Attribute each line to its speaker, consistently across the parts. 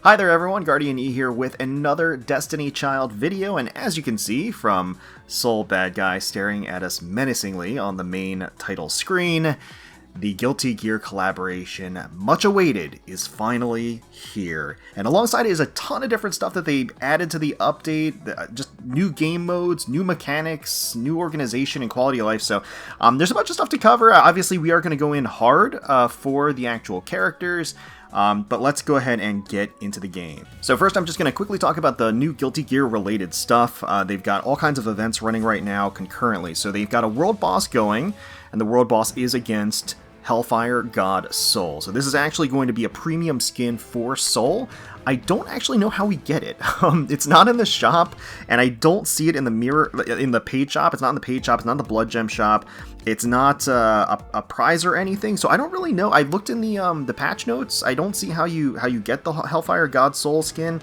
Speaker 1: Hi there everyone, GuardianE here with another Destiny Child video, and as you can see from Sol Badguy staring at us menacingly on the main title screen, the Guilty Gear collaboration, much awaited, is finally here. And alongside it is a ton of different stuff that they added to the update, just new game modes, new mechanics, new organization, and quality of life. So there's a bunch of stuff to cover. Obviously, we are going to go in hard for the actual characters. But let's go ahead and get into the game. So first, I'm just going to quickly talk about the new Guilty Gear related stuff. They've got all kinds of events running right now concurrently. So they've got a world boss going, and the world boss is against Hellfire God Sol. So this is actually going to be a premium skin for Sol. I don't actually know how we get it. It's not in the shop, and I don't see it in the paid shop. It's not in the paid shop. It's not in the Blood Gem shop. It's not a prize or anything. So I don't really know. I looked in the patch notes. I don't see how you get the Hellfire God Sol skin.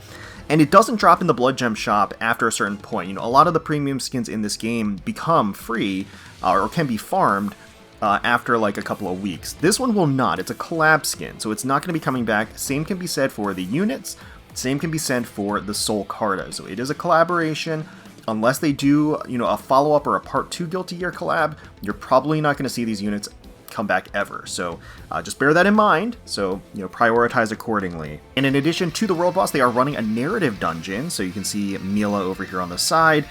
Speaker 1: And it doesn't drop in the Blood Gem shop after a certain point. You know, a lot of the premium skins in this game become free or can be farmed after like a couple of weeks. This one will not. It's a collab skin, so it's not going to be coming back. Same can be said for the units. Same can be said for the Sol Carta. So it is a collaboration. Unless they do, you know, a follow-up or a Part 2 Guilty Gear collab, you're probably not going to see these units come back ever. So just bear that in mind. So, you know, prioritize accordingly. And in addition to the world boss, they are running a narrative dungeon. So you can see Millia over here on the side.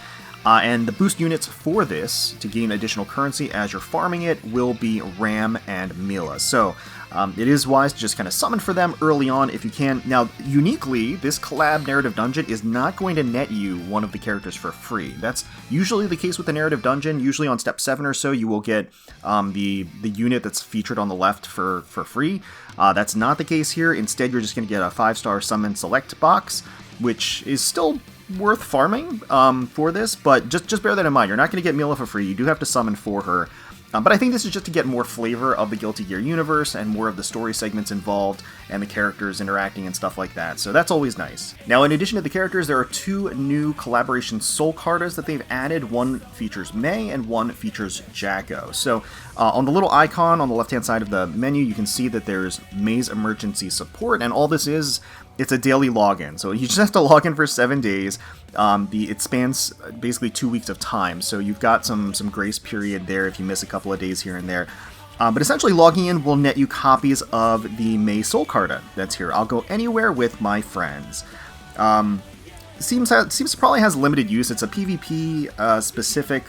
Speaker 1: And the boost units for this, to gain additional currency as you're farming it, will be Ram and Millia. So it is wise to just kind of summon for them early on if you can. Now, uniquely, this collab narrative dungeon is not going to net you one of the characters for free. That's usually the case with the narrative dungeon. Usually on step 7 or so, you will get the unit that's featured on the left for free. That's not the case here. Instead, you're just going to get a 5-star summon select box, which is still worth farming for this, but just bear that in mind. You're not going to get Millia for free. You do have to summon for her. But I think this is just to get more flavor of the Guilty Gear universe and more of the story segments involved and the characters interacting and stuff like that. So that's always nice. Now, in addition to the characters, there are 2 new collaboration Sol Cartas that they've added. One features May and one features Jacko. So on the little icon on the left-hand side of the menu, you can see that there's May's emergency support, and all this is, it's a daily login. So you just have to log in for 7 days. It spans basically 2 weeks of time, so you've got some grace period there if you miss a couple of days here and there. But essentially, logging in will net you copies of the May Sol Carta that's here. I'll go anywhere with my friends. Seems probably has limited use. It's a PvP specific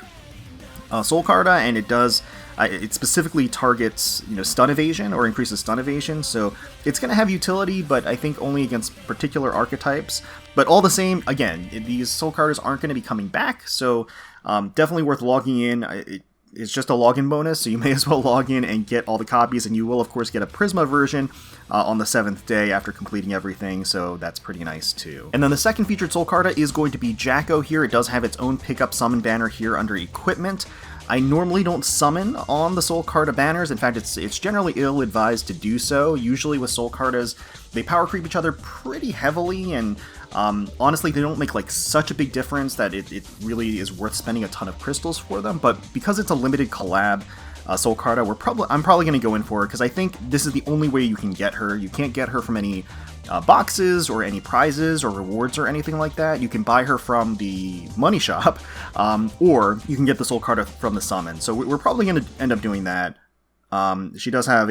Speaker 1: Sol Carta, and it specifically targets, you know, stun evasion or increases stun evasion, so it's going to have utility, but I think only against particular archetypes. But all the same, again, these Sol Cartas aren't going to be coming back, so definitely worth logging in. It's just a login bonus, so you may as well log in and get all the copies, and you will, of course, get a Prisma version on the 7th day after completing everything, so that's pretty nice, too. And then the second featured Sol Carta is going to be Jacko here. It does have its own pickup summon banner here under Equipment. I normally don't summon on the Sol Carta banners. In fact, it's generally ill-advised to do so. Usually with Sol Cartas, they power creep each other pretty heavily, and honestly, they don't make like such a big difference that it really is worth spending a ton of crystals for them. But because it's a limited collab Sol Carta, I'm probably going to go in for her, because I think this is the only way you can get her. You can't get her from any boxes or any prizes or rewards or anything like that. You can buy her from the money shop, or you can get the Sol Carta from the summon. So we're probably going to end up doing that. She does have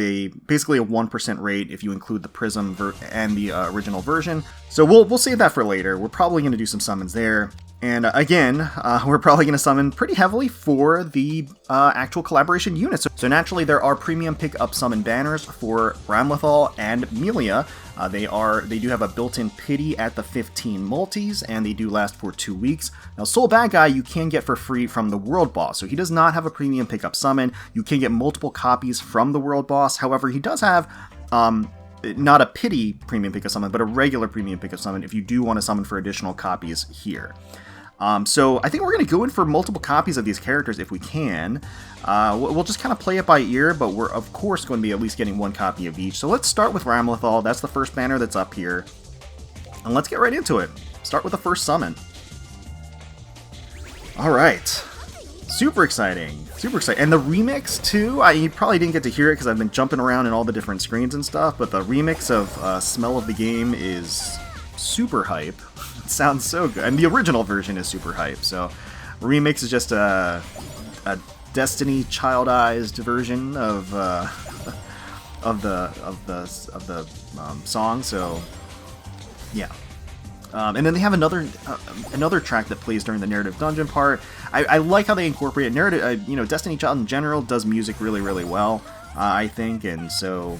Speaker 1: basically a 1% rate if you include the Prism and the original version. So we'll save that for later. We're probably going to do some summons there. And again, we're probably going to summon pretty heavily for the actual collaboration units. So naturally, there are premium pick-up summon banners for Ramlethal and Millia. They do have a built-in pity at the 15 multis, and they do last for 2 weeks. Now, Sol Badguy you can get for free from the world boss, so he does not have a premium pick-up summon. You can get multiple copies from the world boss. However, he does have not a pity premium pick-up summon, but a regular premium pick-up summon if you do want to summon for additional copies here. So I think we're going to go in for multiple copies of these characters if we can. We'll just kind of play it by ear, but we're of course going to be at least getting 1 copy of each. So let's start with Ramlethal. That's the first banner that's up here. And let's get right into it. Start with the first summon. Alright. Super exciting. Super exciting. And the remix, too, you probably didn't get to hear it because I've been jumping around in all the different screens and stuff, but the remix of Smell of the Game is super hype. It sounds so good. And the original version is super hype, so remix is just a Destiny childized version of the song. So yeah. And then they have another track that plays during the narrative dungeon part. I like how they incorporate narrative. Destiny Child in general does music really, really well, I think, and so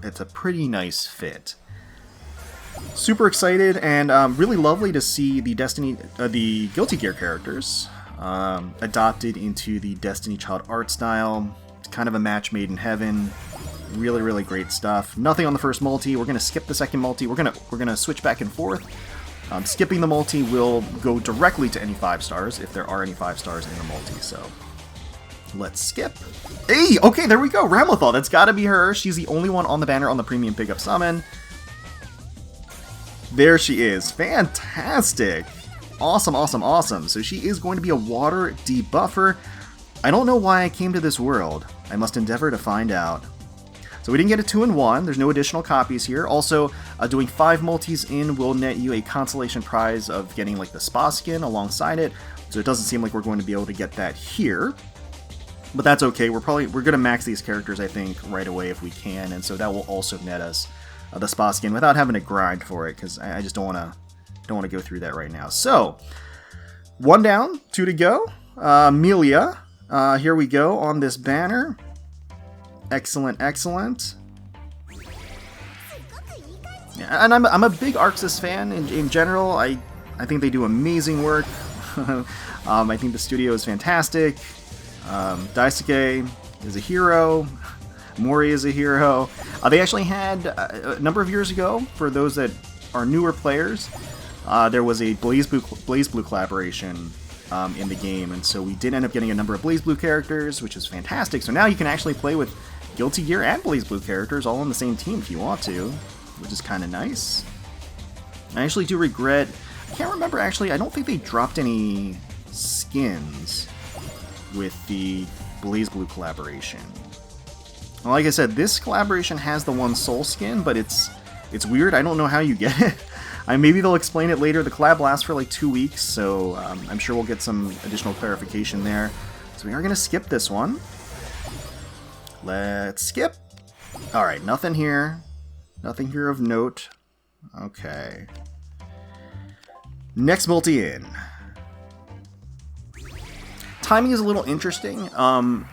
Speaker 1: it's a pretty nice fit. Super excited and really lovely to see the the Guilty Gear characters adopted into the Destiny Child art style. It's kind of a match made in heaven. Really, really great stuff. Nothing on the first multi. We're gonna skip the second multi. We're gonna switch back and forth. Skipping the multi will go directly to any 5 stars if there are any 5 stars in the multi. So let's skip. Hey, okay, there we go. Ramlethal. That's got to be her. She's the only one on the banner on the premium pickup summon. There she is. Fantastic. Awesome, awesome, awesome. So she is going to be a water debuffer. I don't know why I came to this world. I must endeavor to find out. So we didn't get a 2-in-1. There's no additional copies here. Also, doing 5 multis in will net you a consolation prize of getting like the spa skin alongside it. So it doesn't seem like we're going to be able to get that here. But that's okay. We're going to max these characters, I think, right away if we can. And so that will also net us the spa skin without having to grind for it, because I just don't want to go through that right now. So 1 down, 2 to go. Millia, here we go on this banner. Excellent, excellent. Yeah, and I'm a big Arxis fan in general. I think they do amazing work. I think the studio is fantastic. Daisuke is a hero. Mori is a hero. They actually had, a number of years ago, for those that are newer players, there was a BlazBlue collaboration in the game, and so we did end up getting a number of BlazBlue characters, which is fantastic. So now you can actually play with Guilty Gear and BlazBlue characters all on the same team if you want to, which is kind of nice. I actually do regret, I can't remember actually, I don't think they dropped any skins with the BlazBlue collaboration. Well, like I said, this collaboration has the one Soul skin, but it's weird. I don't know how you get it. Maybe they'll explain it later. The collab lasts for like 2 weeks, so I'm sure we'll get some additional clarification there. So we are going to skip this one. Let's skip. Alright, nothing here. Nothing here of note. Okay. Next multi in. Timing is a little interesting,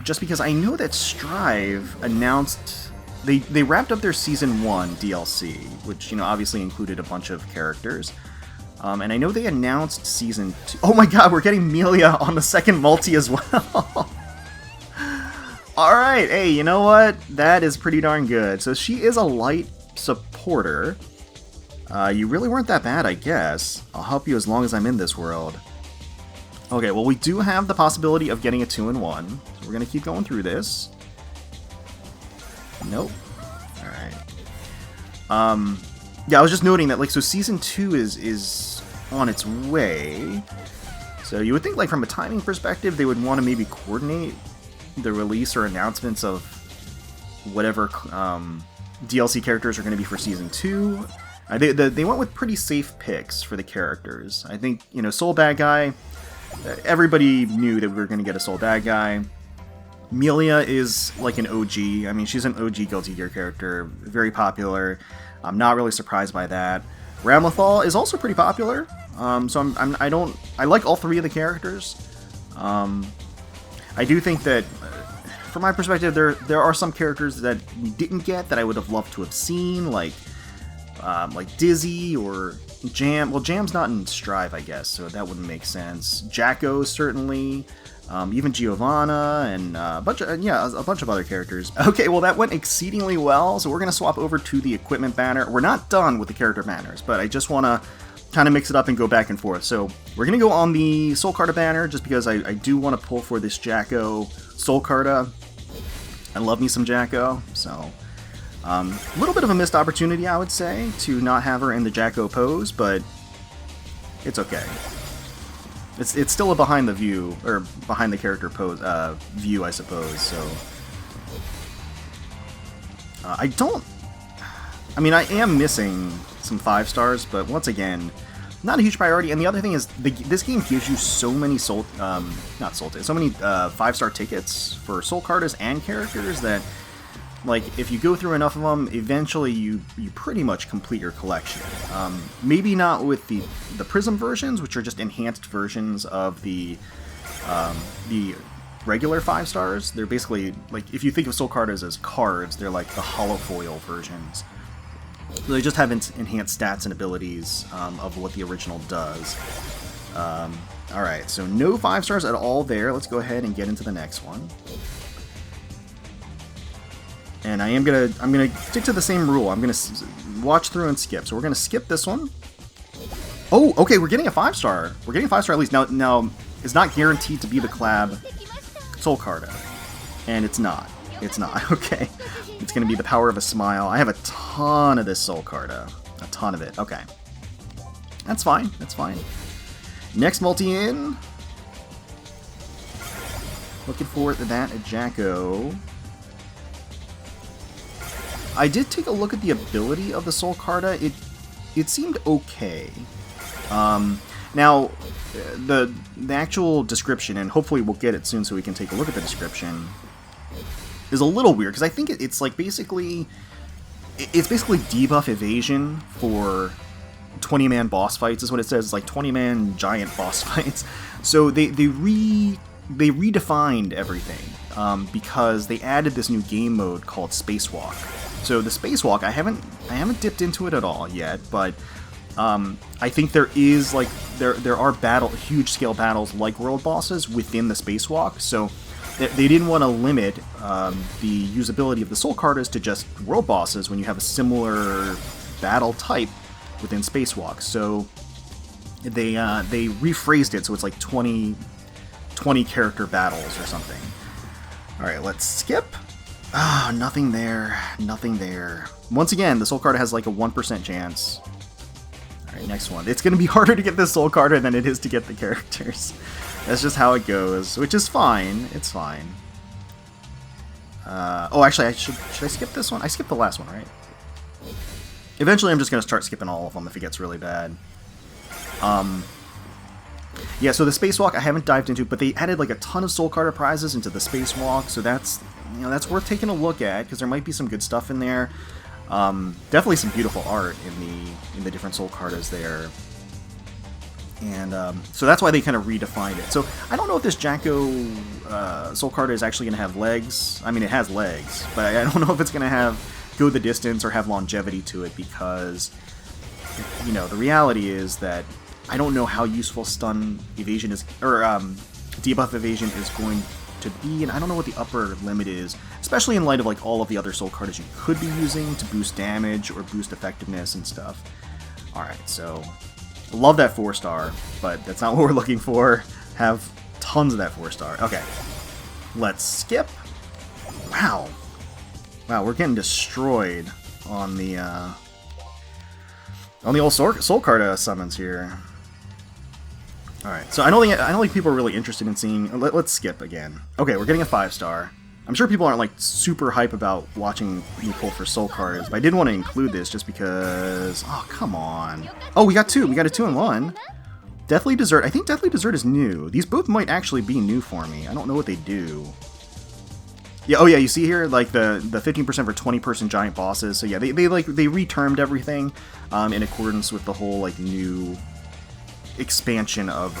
Speaker 1: just because I know that Strive announced... They wrapped up their Season 1 DLC, which, obviously included a bunch of characters. And I know they announced Season 2... Oh my god, we're getting Millia on the second multi as well! Alright, hey, you know what? That is pretty darn good. So she is a light supporter. You really weren't that bad, I guess. I'll help you as long as I'm in this world. Okay, well, we do have the possibility of getting a 2-in-1. So we're going to keep going through this. Nope. Alright. Yeah, I was just noting that, so Season 2 is on its way. So you would think, from a timing perspective, they would want to maybe coordinate the release or announcements of whatever DLC characters are going to be for Season 2. They went with pretty safe picks for the characters. I think, Sol Badguy, everybody knew that we were going to get a Sol Badguy. Millia is like an OG. I mean, she's an OG Guilty Gear character, very popular. I'm not really surprised by that. Ramlethal is also pretty popular. So I like all 3 of the characters. I do think that, from my perspective, there are some characters that we didn't get that I would have loved to have seen, like Dizzy or Jam. Well, Jam's not in Strive, I guess, so that wouldn't make sense. Jacko, certainly. Even Giovanna, and a bunch of other characters. Okay, well, that went exceedingly well, so we're going to swap over to the equipment banner. We're not done with the character banners, but I just want to kind of mix it up and go back and forth. So we're going to go on the Soul Carta banner, just because I do want to pull for this Jacko Soul Carta. I love me some Jacko, so... a little bit of a missed opportunity, I would say, to not have her in the Jacko pose, but it's okay. It's still a behind the view, or behind the character pose view, I suppose. So I'm I mean, I am missing some 5 stars, but once again, not a huge priority. And the other thing is, this game gives you so many so many 5-star tickets for Soul Cartas and characters that, like, if you go through enough of them, eventually you pretty much complete your collection. Maybe not with the Prism versions, which are just enhanced versions of the regular 5 stars. They're basically, like, if you think of Soul Cartas as cards, they're like the holofoil versions. So they just have enhanced stats and abilities of what the original does. Alright, so no 5 stars at all there. Let's go ahead and get into the next one. And I'm gonna stick to the same rule. I'm gonna watch through and skip. So we're gonna skip this one. Oh, okay, we're getting a 5 star. We're getting a 5 star at least. Now it's not guaranteed to be the Collab Soul Carta, and it's not. It's not. Okay, it's gonna be the Power of a Smile. I have a ton of this Soul Carta, a ton of it. Okay, that's fine. That's fine. Next multi-in. Looking for that Jacko. I did take a look at the ability of the Soul Carta. It seemed okay. Now, the actual description, and hopefully we'll get it soon so we can take a look at the description, is a little weird, because I think it's like basically debuff evasion for 20-man boss fights, is what it says. It's like 20-man giant boss fights. So they redefined everything because they added this new game mode called Spacewalk. So the Spacewalk, I haven't dipped into it at all yet, but I think there is, like, there are huge scale battles like world bosses within the Spacewalk. So they didn't want to limit the usability of the Soul Cartas to just world bosses when you have a similar battle type within Spacewalk. So they rephrased it so it's like 20 character battles or something. All right, let's skip. Ah, nothing there. Nothing there. Once again, the Soul Carta has like a 1% chance. Alright, next one. It's going to be harder to get this Soul Carta than it is to get the characters. That's just how it goes, which is fine. It's fine. Oh, actually, should I skip this one? I skipped the last one, right? Eventually, I'm just going to start skipping all of them if it gets really bad. Yeah, so the Spacewalk I haven't dived into, but they added like a ton of Soul Carta prizes into the Spacewalk, so that's worth taking a look at, because there might be some good stuff in there. Definitely some beautiful art in the different Soul Cartas there. And so that's why they kind of redefined it. So I don't know if this Jacko Soul Carta is actually going to have legs. I mean, it has legs, but I don't know if it's going to go the distance or have longevity to it, because, you know, the reality is that I don't know how useful stun evasion is, or debuff evasion is going to be, and I don't know what the upper limit is, especially in light of like all of the other Soul Cartas you could be using to boost damage or boost effectiveness and stuff. Alright, so love that 4-star, but that's not what we're looking for. Have tons of that 4-star. Okay, let's skip. Wow, we're getting destroyed on the old Soul Carta summons here. Alright, so I don't think people are really interested in seeing... Let's skip again. Okay, we're getting a 5-star. I'm sure people aren't, like, super hype about watching me pull for Soul Cartas, but I did want to include this just because... Oh, come on. Oh, we got 2. We got a 2-in-1. Deathly Dessert. I think Deathly Dessert is new. These both might actually be new for me. I don't know what they do. Yeah, oh yeah, you see here, like, the 15% for 20-person giant bosses. So yeah, they retermed everything in accordance with the whole, like, new expansion of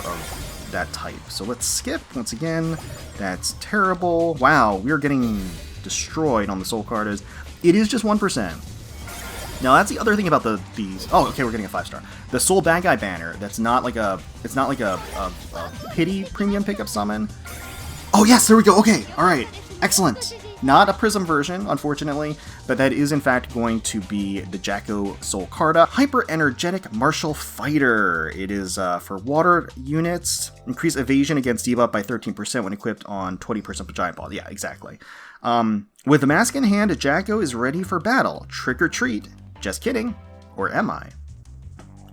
Speaker 1: that type. So let's skip once again. That's terrible. Wow, we're getting destroyed on the Soul Cartas. It is just 1%. Now that's the other thing about these. Oh, okay, we're getting a 5-star. The Sol Badguy banner. That's not like a. It's not like a pity premium pickup summon. Oh yes, there we go. Okay, all right, excellent. Not a Prism version, unfortunately, but that is in fact going to be the Jacko Soul Carta. Hyper Energetic Martial Fighter. It is for water units. Increase evasion against debuff by 13% when equipped on 20% giant ball. Yeah, exactly. With the mask in hand, Jacko is ready for battle. Trick or treat. Just kidding. Or am I?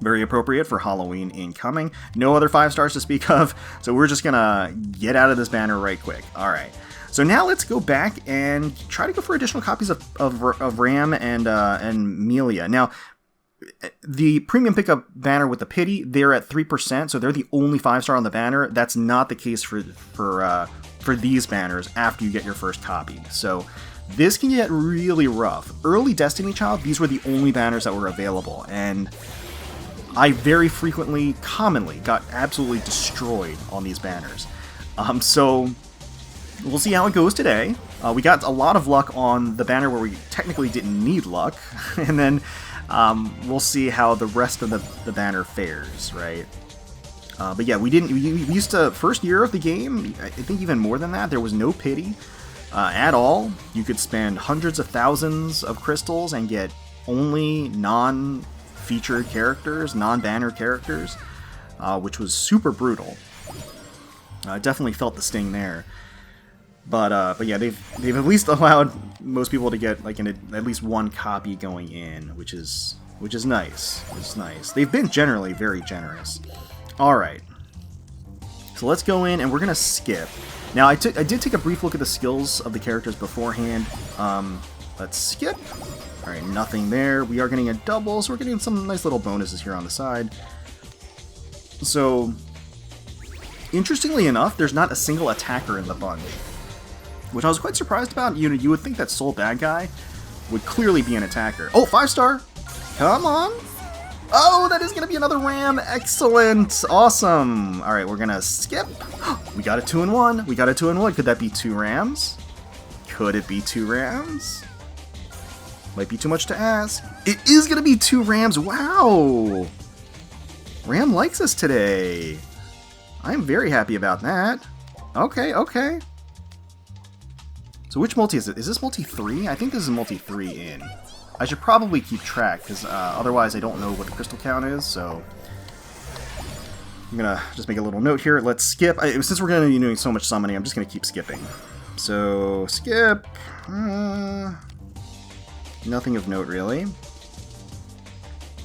Speaker 1: Very appropriate for Halloween incoming. No other 5 stars to speak of, so we're just gonna get out of this banner right quick. Alright. So now let's go back and try to go for additional copies of Ram and Millia. Now, the premium pickup banner with the pity, they're at 3%, so they're the only 5-star on the banner. That's not the case for these banners after you get your first copy. So this can get really rough. Early Destiny Child, these were the only banners that were available, and I very commonly got absolutely destroyed on these banners. So we'll see how it goes today. We got a lot of luck on the banner where we technically didn't need luck, and then we'll see how the rest of the banner fares, right? But yeah, we used to, first year of the game, I think even more than that, there was no pity at all. You could spend hundreds of thousands of crystals and get only non-featured characters, non-banner characters, which was super brutal. I definitely felt the sting there. But yeah, they've at least allowed most people to get like at least one copy going in, which is nice. It's nice. They've been generally very generous. All right, so let's go in and we're gonna skip. Now I did take a brief look at the skills of the characters beforehand. Let's skip. All right, nothing there. We are getting a double, so we're getting some nice little bonuses here on the side. So interestingly enough, there's not a single attacker in the bunch, which I was quite surprised about. You would think that Sol Badguy would clearly be an attacker. Oh, 5-star! Come on! Oh, that is going to be another Ram! Excellent! Awesome! Alright, we're going to skip. We got a 2-in-1. We got a 2-in-1. Could that be 2 Rams? Could it be 2 Rams? Might be too much to ask. It is going to be 2 Rams! Wow! Ram likes us today. I'm very happy about that. Okay, okay. So which multi is it? Is this multi 3? I think this is multi 3 in. I should probably keep track, because otherwise I don't know what the crystal count is, so I'm going to just make a little note here. Let's skip. Since we're going to be doing so much summoning, I'm just going to keep skipping. So, skip. Nothing of note, really.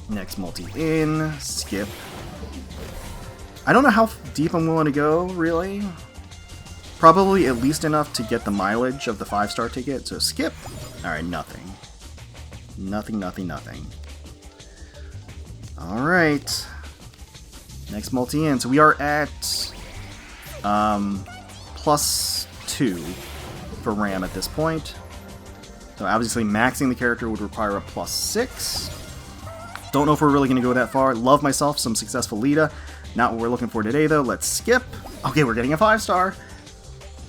Speaker 1: Next multi in. Skip. I don't know how deep I'm willing to go, really. Probably at least enough to get the mileage of the 5-star ticket, so skip. Alright, nothing. Nothing, nothing, nothing. Alright. Next multi-in. So we are at +2 for Ram at this point. So obviously maxing the character would require a +6. Don't know if we're really going to go that far. Love myself some successful Lita. Not what we're looking for today, though. Let's skip. Okay, we're getting a 5-star.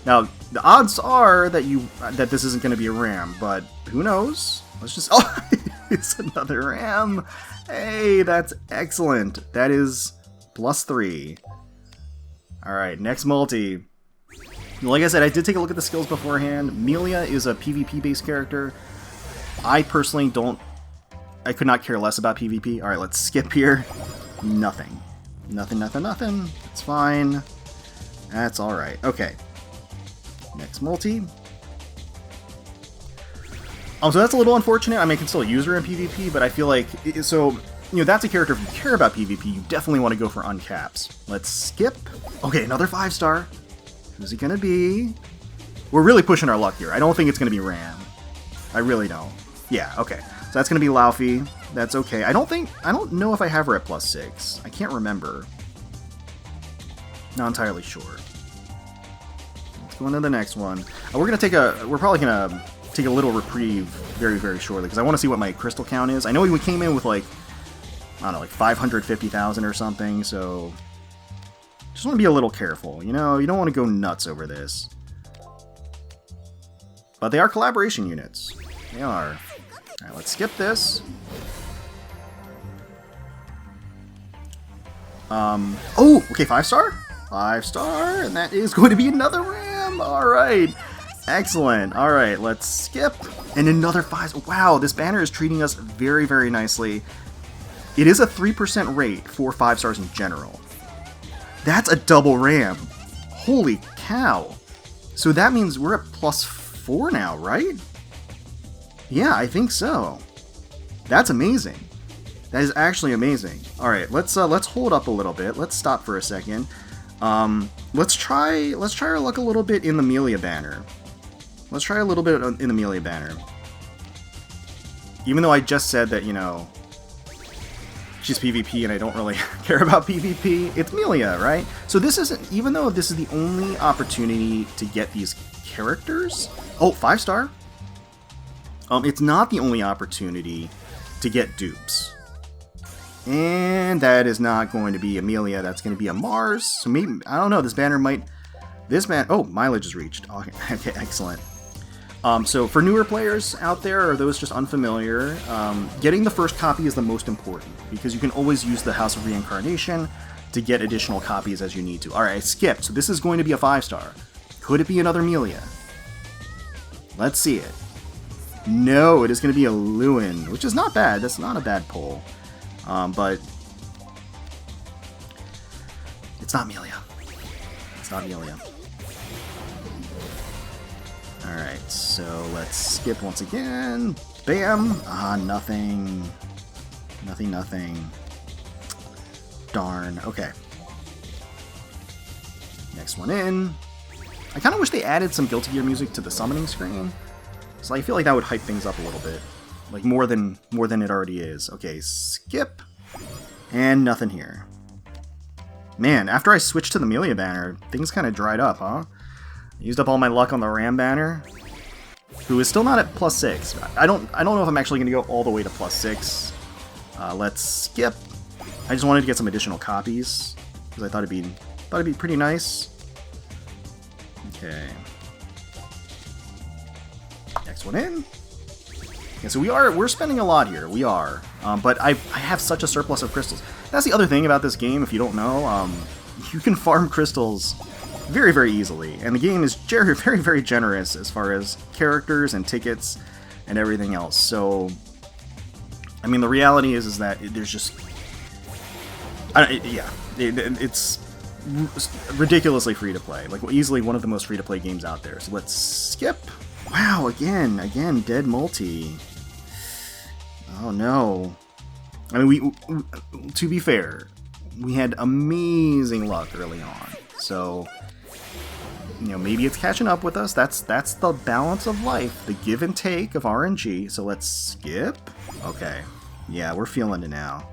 Speaker 1: Now, the odds are that this isn't going to be a Ram, but who knows? Let's just... Oh, it's another Ram. Hey, that's excellent. That is +3. Alright, next multi. Like I said, I did take a look at the skills beforehand. Millia is a PvP-based character. I personally don't... I could not care less about PvP. Alright, let's skip here. Nothing. Nothing, nothing, nothing. It's fine. That's alright. Okay. Next multi. So that's a little unfortunate. I mean, I can still use her in PvP, but I feel like... So, that's a character, if you care about PvP, you definitely want to go for uncaps. Let's skip. Okay, another 5-star. Who's it gonna be? We're really pushing our luck here. I don't think it's gonna be Ram. I really don't. Yeah, okay. So that's gonna be Laufey. That's okay. I don't know if I have her at +6. I can't remember. Not entirely sure. Let's go into the next one. We're probably gonna take a little reprieve very, very shortly, because I want to see what my crystal count is. I know we came in with like, I don't know, like 550,000 or something, so just want to be a little careful, you don't want to go nuts over this. But they are collaboration units. They are. Alright, let's skip this. Oh, okay, 5-star? 5-star, and that is going to be another Ram! Alright. Excellent. Alright, let's skip. And another 5. Wow, this banner is treating us very, very nicely. It is a 3% rate for 5-stars in general. That's a double Ram. Holy cow. So that means we're at +4 now, right? Yeah, I think so. That's amazing. That is actually amazing. Alright, let's hold up a little bit. Let's stop for a second. Let's try our luck a little bit in the Millia banner. Let's try a little bit in the Millia banner. Even though I just said that, you know, she's PvP and I don't really care about PvP, it's Millia, right? So this isn't, even though this is the only opportunity to get these characters... Oh, 5-star? It's not the only opportunity to get dupes. And that is not going to be a Millia, that's going to be a Mars. So maybe, I don't know, this banner might... Oh, mileage is reached. Okay, excellent. So for newer players out there, or those just unfamiliar, getting the first copy is the most important, because you can always use the House of Reincarnation to get additional copies as you need to. Alright, I skipped, so this is going to be a 5-star. Could it be another Millia? Let's see it. No, it is going to be a Lewin, which is not bad. That's not a bad pull. But it's not Millia. It's not Millia. Alright, so let's skip once again. Bam! Ah, nothing. Nothing. Darn. Okay. Next one in. I kind of wish they added some Guilty Gear music to the summoning screen. So I feel like that would hype things up a little bit. Like more than it already is. Okay, skip. And nothing here. Man, after I switched to the Millia banner, things kind of dried up, huh? I used up all my luck on the Ram banner, who is still not at +6. I don't know if I'm actually going to go all the way to +6. Let's skip. I just wanted to get some additional copies because I thought it'd be pretty nice. Okay. Next one in. Yeah, so we're spending a lot here. We are, but I have such a surplus of crystals. That's the other thing about this game. If you don't know, you can farm crystals very, very easily, and the game is very, very, very generous as far as characters and tickets and everything else. So, I mean, the reality is that there's just, it's ridiculously free to play. Like, easily one of the most free to play games out there. So let's skip. Wow, again, dead multi. Oh no. I mean, to be fair, we had amazing luck early on. So, you know, maybe it's catching up with us. That's the balance of life, the give and take of RNG. So let's skip. Okay. Yeah, we're feeling it now.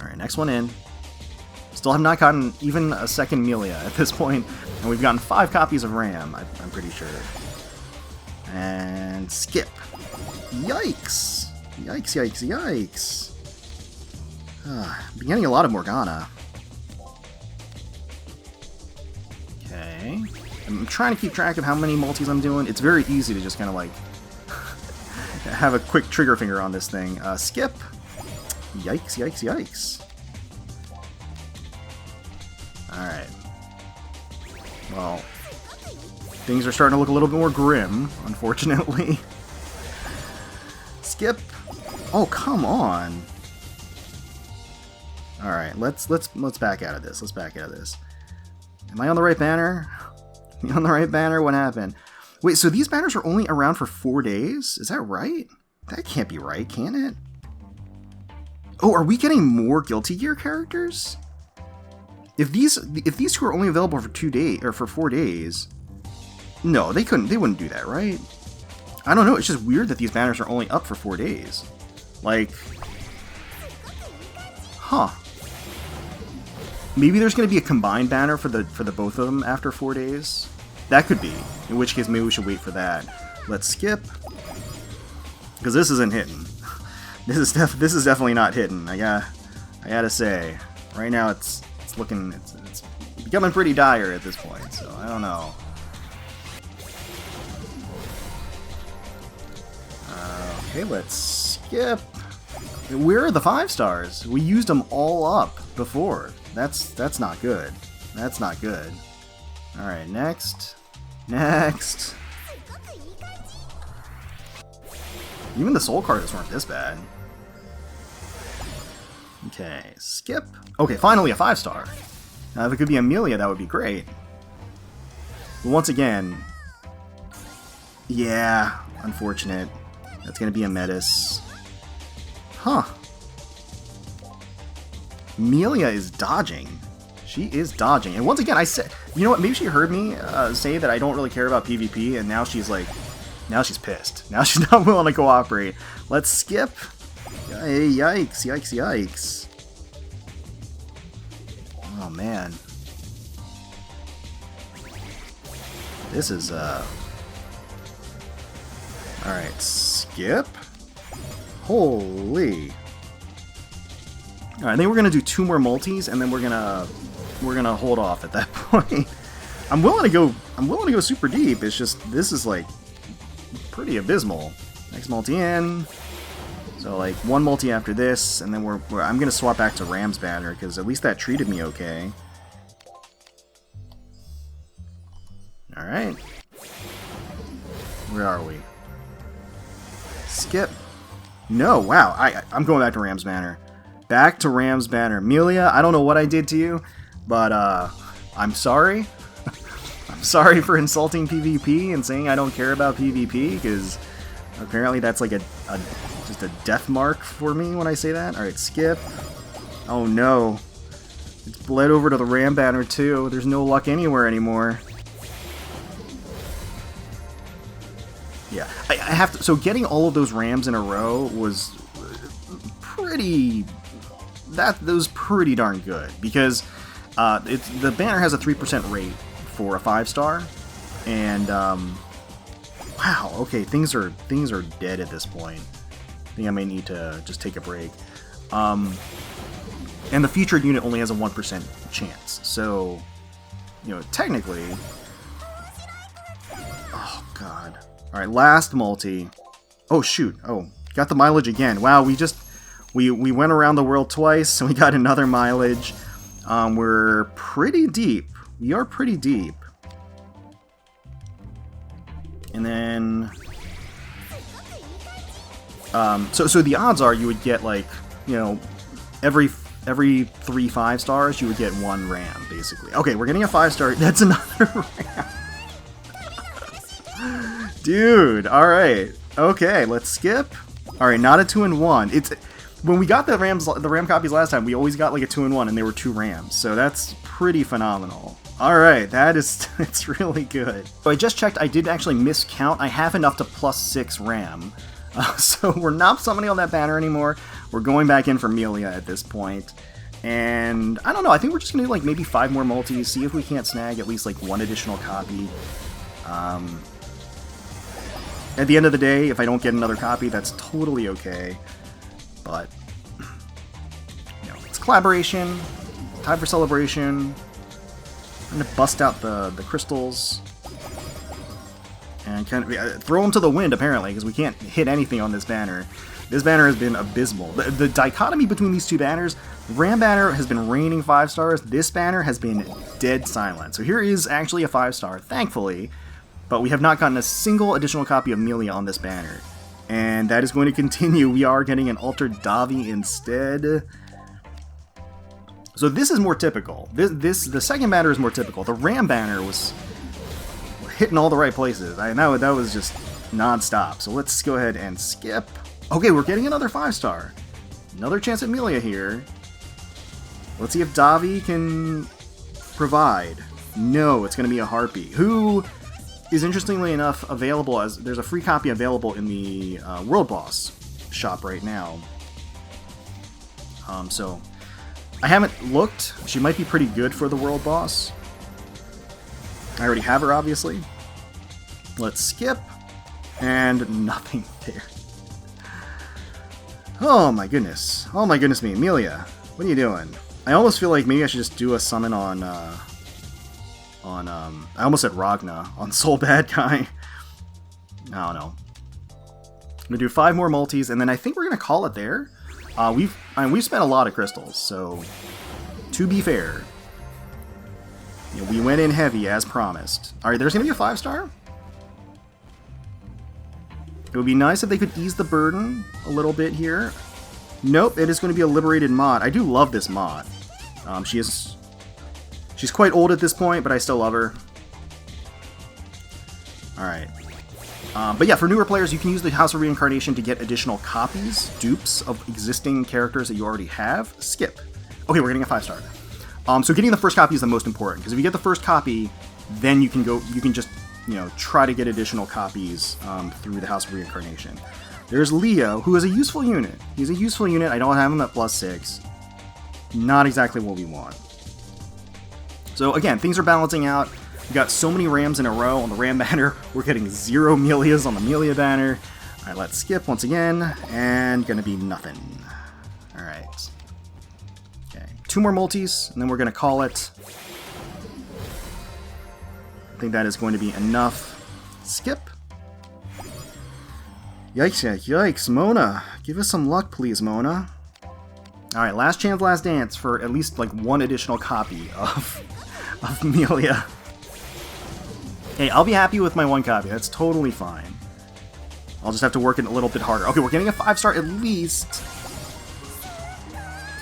Speaker 1: Alright, next one in. Still have not gotten even a second Millia at this point, and we've gotten 5 copies of Ram, I'm pretty sure. And skip. Yikes! Yikes. Been getting a lot of Morgana. Okay. I'm trying to keep track of how many multis I'm doing. It's very easy to just kind of like have a quick trigger finger on this thing. Skip. Yikes. Alright. Well, things are starting to look a little bit more grim, unfortunately. Skip. Oh, come on. Alright, let's back out of this. Am I on the right banner? Am I on the right banner? What happened? Wait, so these banners are only around for 4 days? Is that right? That can't be right, can it? Oh, are we getting more Guilty Gear characters? If these two are only available for 2 days or for 4 days, no, they wouldn't do that, right? I don't know. It's just weird that these banners are only up for 4 days. Like, huh? Maybe there's going to be a combined banner for the both of them after 4 days. That could be. In which case, maybe we should wait for that. Let's skip, because this isn't hitting. This is definitely not hitting. I gotta say, right now it's becoming pretty dire at this point. So I don't know. Okay, let's skip. Where are the 5 stars? We used them all up before. That's not good. That's not good. All right, next. Even the soul cards weren't this bad. Okay, skip. Okay, finally a 5-star. Now, if it could be a Millia, that would be great. But once again, yeah, unfortunate. That's gonna be a Metis. Huh. Millia is dodging. She is dodging. And once again, I said You know what? Maybe she heard me say that I don't really care about PvP, and now she's like, now she's pissed. Now she's not willing to cooperate. Let's skip. Yikes! Yikes! Yikes! Oh man, this is all right. Skip. Holy. All right, I think we're gonna do 2 more multis, and then we're gonna hold off at that point. I'm willing to go super deep. It's just this is like pretty abysmal. Next multi in. So like 1 multi after this, and then I'm gonna swap back to Ram's banner because at least that treated me okay. All right. Where are we? Skip. No, wow. I'm going back to Ram's banner. Back to Ram's banner. Millia, I don't know what I did to you, but I'm sorry. I'm sorry for insulting PvP and saying I don't care about PvP, because apparently that's like just a death mark for me when I say that. Alright, skip. Oh no. It's bled over to the Ram banner too. There's no luck anywhere anymore. Yeah, I have to. So getting all of those Rams in a row was pretty. That was pretty darn good, because the banner has a 3% rate for a 5-star, and wow, okay, things are dead at this point. I think I may need to just take a break. And the featured unit only has a 1% chance, so you know technically. Oh god. All right, last multi. Oh shoot! Oh, got the mileage again. Wow, we went around the world twice, and we got another mileage. We're pretty deep. We are pretty deep. And then, so the odds are you would get like, you know, every 3 5-stars you would get 1 Ram basically. Okay, we're getting a 5-star. That's another Ram. Dude, alright. Okay, let's skip. Alright, not a 2-in-1. It's when we got the Ram copies last time, we always got like a 2-in-1, and they were 2 Rams. So that's pretty phenomenal. Alright, it's really good. So I just checked, I did actually miscount. I have enough to +6 Ram. So we're not summoning on that banner anymore. We're going back in for Millia at this point. And I don't know, I think we're just gonna do like maybe 5 more multis, see if we can't snag at least like 1 additional copy. At the end of the day, if I don't get another copy, that's totally okay. But, you know, it's collaboration, time for celebration. I'm gonna bust out the crystals and kind of throw them to the wind, apparently, because we can't hit anything on this banner. This banner has been abysmal. The dichotomy between these two banners, Ram banner has been raining 5-stars. This banner has been dead silent. So here is actually a 5-star, thankfully. But we have not gotten a single additional copy of Millia on this banner. And that is going to continue. We are getting an Altered Davi instead. So this is more typical. The second banner is more typical. The Ram banner was hitting all the right places. That was just non-stop. So let's go ahead and skip. Okay, we're getting another 5-star. Another chance at Millia here. Let's see if Davi can provide. No, it's going to be a Harpy. Who is interestingly enough available as there's a free copy available in the World Boss shop right now. So I haven't looked. She might be pretty good for the World Boss. I already have her, obviously. Let's skip, and nothing there. Oh my goodness! Oh my goodness me, Millia, what are you doing? I almost feel like maybe I should just do a summon on I almost said Ragna, on Sol Badguy. I don't know. I'm gonna do 5 more multis, and then I think we're gonna call it there. We've spent a lot of crystals, so to be fair, you know, we went in heavy as promised. All right, there's gonna be a 5-star. It would be nice if they could ease the burden a little bit here. Nope, it is going to be a liberated mod. I do love this mod. She's quite old at this point, but I still love her. Alright. But yeah, for newer players, you can use the House of Reincarnation to get additional copies, dupes, of existing characters that you already have. Skip. Okay, we're getting a 5-star. So getting the first copy is the most important, because if you get the first copy, then you can just, you know, try to get additional copies through the House of Reincarnation. There's Leo, who is a useful unit. He's a useful unit. I don't have him at +6. Not exactly what we want. So again, things are balancing out. We got so many Rams in a row on the Ram banner. We're getting 0 Milias on the Millia banner. All right, let's skip once again, and gonna be nothing. All right. Okay, 2 more multis, and then we're gonna call it. I think that is going to be enough. Skip. Yikes, yikes, Mona. Give us some luck, please, Mona. All right, last chance, last dance for at least like 1 additional copy of Millia. Hey, I'll be happy with my 1 copy. That's totally fine. I'll just have to work it a little bit harder. Okay, we're getting a 5-star at least.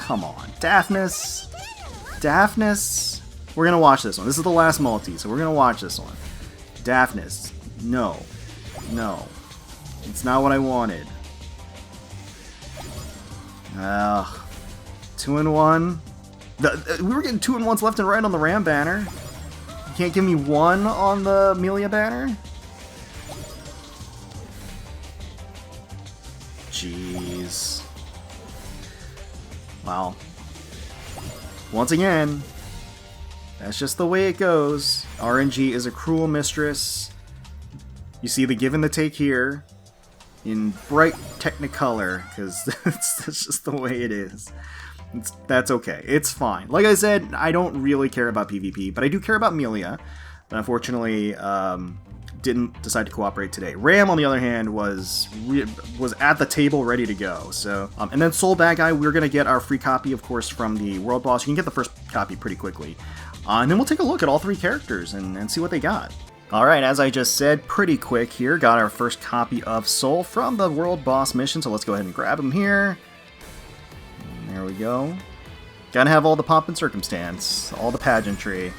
Speaker 1: Come on. Daphnis. Daphnis. We're going to watch this one. This is the last multi, so we're going to watch this one. Daphnis. No. No. It's not what I wanted. Ugh. 2-in-1. We were getting 2-in-1s left and right on the Ram banner. You can't give me 1 on the Millia banner? Jeez. Well. Once again, that's just the way it goes. RNG is a cruel mistress. You see the give and the take here in bright Technicolor, because that's just the way it is. That's okay. It's fine. Like I said, I don't really care about PvP, but I do care about Millia. But unfortunately, didn't decide to cooperate today. Ram, on the other hand, was at the table ready to go. So, and then Sol Badguy, we're gonna get our free copy, of course, from the World Boss. You can get the first copy pretty quickly, and then we'll take a look at all 3 characters and see what they got. All right, as I just said, pretty quick here. Got our first copy of Sol from the World Boss mission. So let's go ahead and grab him here. And there we go. Gotta have all the pomp and circumstance, all the pageantry.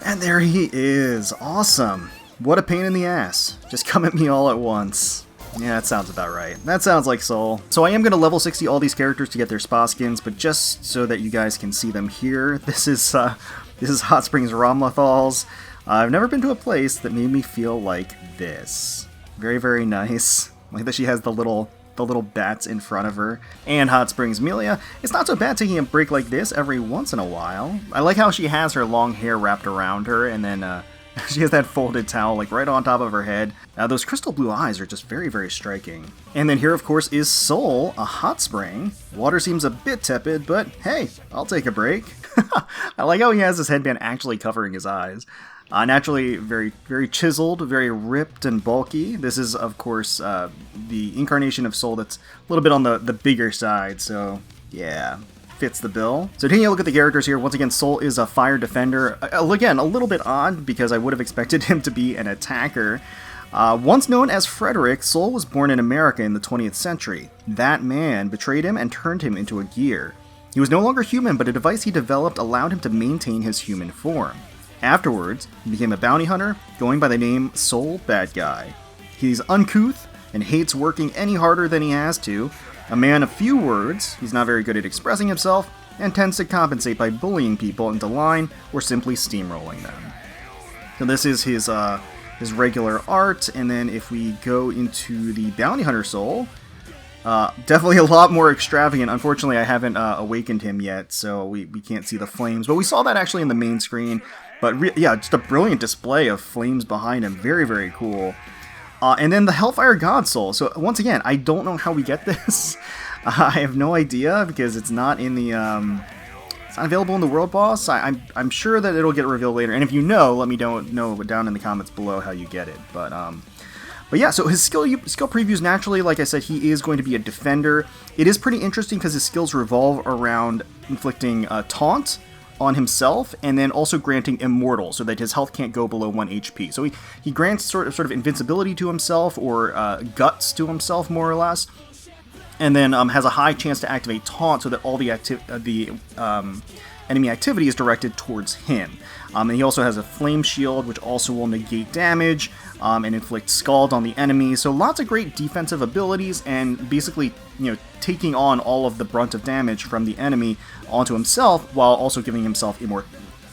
Speaker 1: And there he is. Awesome. What a pain in the ass. Just come at me all at once. Yeah, that sounds about right. That sounds like Sol. So I am going to level 60 all these characters to get their spa skins, but just so that you guys can see them here, this is Hot Springs Ramlethal's. I've never been to a place that made me feel like this. Very, very nice. Like that she has the little bats in front of her. And Hot Springs Millia. It's not so bad taking a break like this every once in a while. I like how she has her long hair wrapped around her, and then she has that folded towel like right on top of her head. Those crystal blue eyes are just very, very striking. And then here, of course, is Sol, a hot spring. Water seems a bit tepid, but hey, I'll take a break. I like how he has his headband actually covering his eyes. Naturally, very, very chiseled, very ripped and bulky. This is, of course, the incarnation of Sol that's a little bit on the bigger side, so yeah, fits the bill. So taking a look at the characters here, once again, Sol is a fire defender. Again, a little bit odd, because I would have expected him to be an attacker. Once known as Frederick, Sol was born in America in the 20th century. That man betrayed him and turned him into a gear. He was no longer human, but a device he developed allowed him to maintain his human form. Afterwards, he became a bounty hunter, going by the name Sol Badguy. He's uncouth and hates working any harder than he has to. A man of few words, he's not very good at expressing himself, and tends to compensate by bullying people into line or simply steamrolling them. So this is his regular art, and then if we go into the bounty hunter Sol, definitely a lot more extravagant. Unfortunately, I haven't awakened him yet, so we can't see the flames, but we saw that actually in the main screen. But yeah, just a brilliant display of flames behind him. Very, very cool. And then the Hellfire God Sol. So once again, I don't know how we get this. I have no idea, because it's not in the it's not available in the World Boss. I'm sure that it'll get revealed later. And if you know, let me know down in the comments below how you get it. But yeah, so his skill previews, naturally, like I said, he is going to be a defender. It is pretty interesting because his skills revolve around inflicting taunt on himself, and then also granting immortal, so that his health can't go below 1 HP. So he grants sort of invincibility to himself, or guts to himself, more or less, and then has a high chance to activate taunt, so that all the enemy activity is directed towards him. And he also has a flame shield, which also will negate damage and inflict scald on the enemy. So lots of great defensive abilities, and basically, taking on all of the brunt of damage from the enemy onto himself, while also giving himself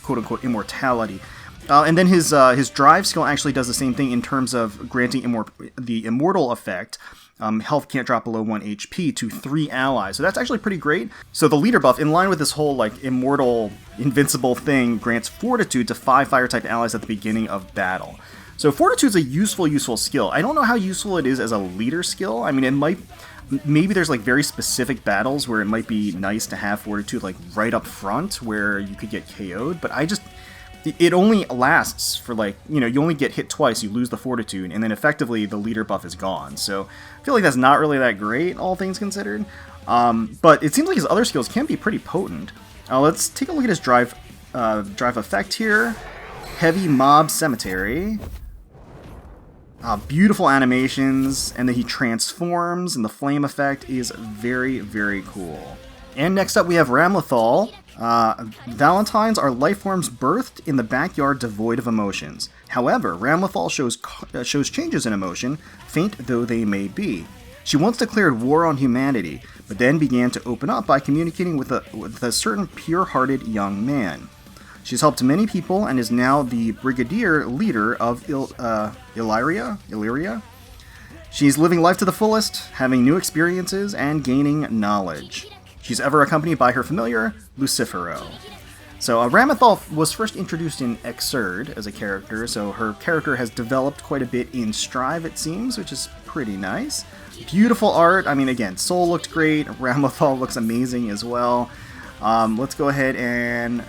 Speaker 1: quote-unquote immortality. And then his drive skill actually does the same thing in terms of granting the immortal effect. Health can't drop below 1 HP to 3 allies. So that's actually pretty great. So the leader buff, in line with this whole immortal, invincible thing, grants Fortitude to 5 fire-type allies at the beginning of battle. So Fortitude is a useful skill. I don't know how useful it is as a leader skill. I mean, maybe there's very specific battles where it might be nice to have Fortitude right up front where you could get KO'd, but it only lasts for you only get hit twice, you lose the Fortitude, and then effectively the leader buff is gone. So I feel like that's not really that great, all things considered. But it seems like his other skills can be pretty potent. Let's take a look at his drive effect here. Heavy Mob Cemetery. Beautiful animations, and then he transforms, and the flame effect is very, very cool. And next up we have Ramlethal. Valentines are life forms birthed in the backyard devoid of emotions. However, Ramlethal shows changes in emotion, faint though they may be. She once declared war on humanity, but then began to open up by communicating with a certain pure-hearted young man. She's helped many people and is now the brigadier leader of Illyria? She's living life to the fullest, having new experiences, and gaining knowledge. She's ever accompanied by her familiar, Lucifero. So Ramlethal was first introduced in Xrd as a character, so her character has developed quite a bit in Strive, it seems, which is pretty nice. Beautiful art. I mean, again, Sol looked great. Ramlethal looks amazing as well. Let's go ahead and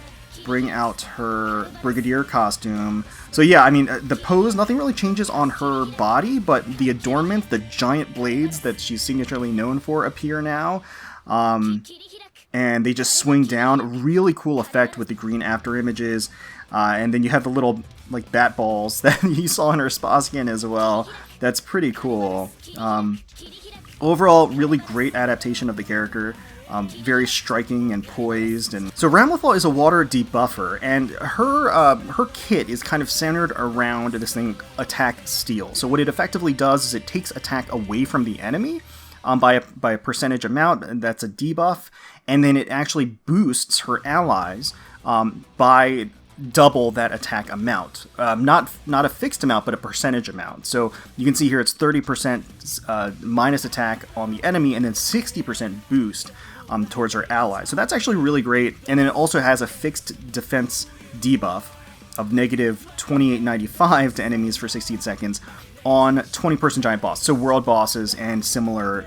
Speaker 1: bring out her Brigadier costume. So yeah, I mean, the pose, nothing really changes on her body, but the adornment, the giant blades that she's signaturely known for appear now. And they just swing down. Really cool effect with the green after images. And then you have the little bat balls that you saw in her spa skin as well. That's pretty cool. Overall, really great adaptation of the character. Very striking and poised. And so Ramlethal is a water debuffer, and her kit is kind of centered around this thing, Attack Steal. So what it effectively does is it takes attack away from the enemy by a percentage amount, and that's a debuff, and then it actually boosts her allies by double that attack amount. Not a fixed amount, but a percentage amount. So you can see here it's 30% minus attack on the enemy, and then 60% boost towards her allies. So that's actually really great. And then it also has a fixed defense debuff of negative 2895 to enemies for 16 seconds on 20-person giant boss. So world bosses and similar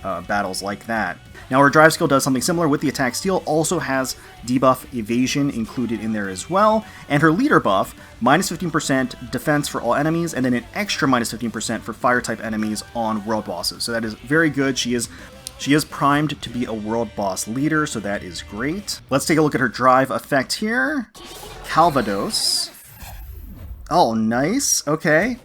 Speaker 1: battles like that. Now her drive skill does something similar with the attack steal, also has debuff evasion included in there as well, and her leader buff, minus 15% defense for all enemies, and then an extra minus 15% for fire type enemies on world bosses. So that is very good. She is primed to be a world boss leader, so that is great. Let's take a look at her drive effect here. Calvados. Oh, nice. Okay.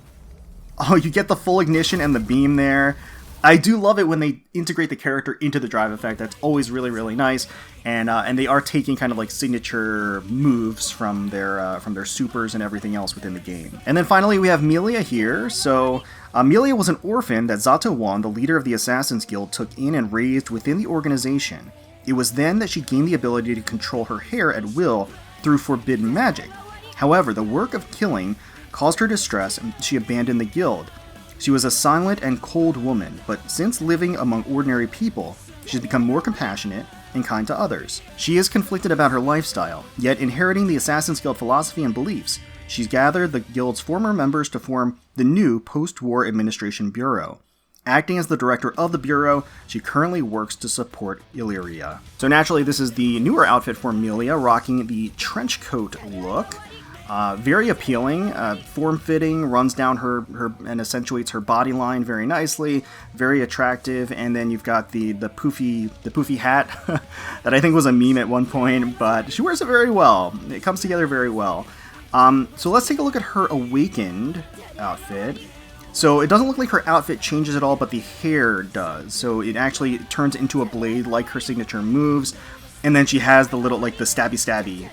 Speaker 1: Oh, you get the full ignition and the beam there. I do love it when they integrate the character into the drive effect. That's always really, really nice. And they are taking kind of signature moves from their supers and everything else within the game. And then finally we have Millia here. So Millia was an orphan that Zato Wan, the leader of the Assassin's Guild, took in and raised within the organization. It was then that she gained the ability to control her hair at will through forbidden magic. However, the work of killing caused her distress and she abandoned the guild. She was a silent and cold woman, but since living among ordinary people, she's become more compassionate and kind to others. She is conflicted about her lifestyle, yet inheriting the Assassin's Guild philosophy and beliefs, she's gathered the guild's former members to form the new Post-War Administration Bureau. Acting as the director of the bureau, she currently works to support Illyria. So naturally, this is the newer outfit for Millia, rocking the trench coat look. Very appealing, form-fitting, runs down her and accentuates her body line very nicely, very attractive, and then you've got the poofy hat that I think was a meme at one point, but she wears it very well. It comes together very well. So let's take a look at her Awakened outfit. So it doesn't look like her outfit changes at all, but the hair does. So it actually turns into a blade like her signature moves. And then she has the little, like, the stabby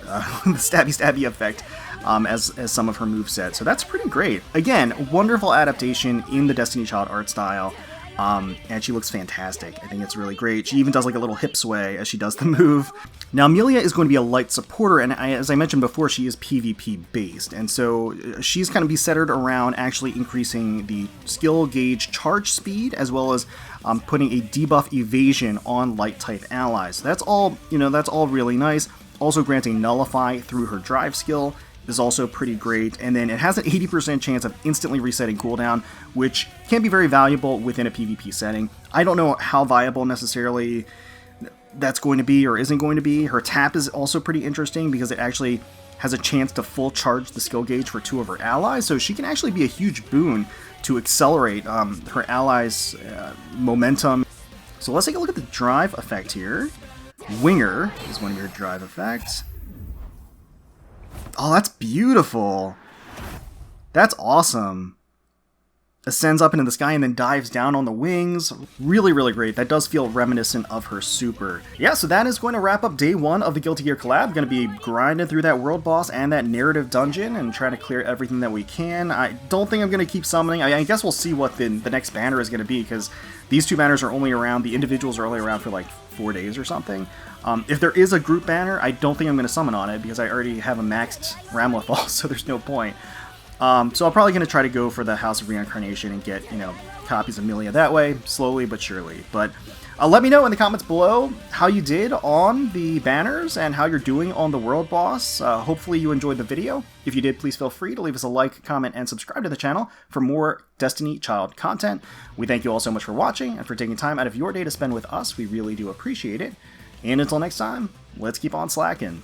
Speaker 1: effect as some of her moveset. So that's pretty great. Again, wonderful adaptation in the Destiny Child art style. And she looks fantastic. I think it's really great. She even does like a little hip sway as she does the move. Now, Millia is going to be a light supporter, and as I mentioned before, she is PvP based, and so she's kind of be centered around actually increasing the skill gauge charge speed, as well as putting a debuff evasion on light type allies. So that's all, that's all really nice. Also granting nullify through her drive skill is also pretty great, and then it has an 80% chance of instantly resetting cooldown, which can be very valuable within a PvP setting. I don't know how viable necessarily that's going to be or isn't going to be. Her tap is also pretty interesting because it actually has a chance to full charge the skill gauge for 2 of her allies, so she can actually be a huge boon to accelerate her allies' momentum. So let's take a look at the drive effect here. Winger is one of your drive effects. Oh, that's beautiful. That's awesome. Ascends up into the sky and then dives down on the wings. Really, really great. That does feel reminiscent of her super. Yeah, so that is going to wrap up day 1 of the Guilty Gear collab. Going to be grinding through that world boss and that narrative dungeon and trying to clear everything that we can. I don't think I'm going to keep summoning. I guess we'll see what the next banner is going to be, because these 2 banners are only around, the individuals are only around for like 4 days or something. If there is a group banner, I don't think I'm going to summon on it because I already have a maxed Ramlethal, so there's no point. So I'm probably going to try to go for the House of Reincarnation and get, copies of Millia that way, slowly but surely. But let me know in the comments below how you did on the banners and how you're doing on the world boss. Hopefully you enjoyed the video. If you did, please feel free to leave us a like, comment, and subscribe to the channel for more Destiny Child content. We thank you all so much for watching and for taking time out of your day to spend with us. We really do appreciate it. And until next time, let's keep on slacking.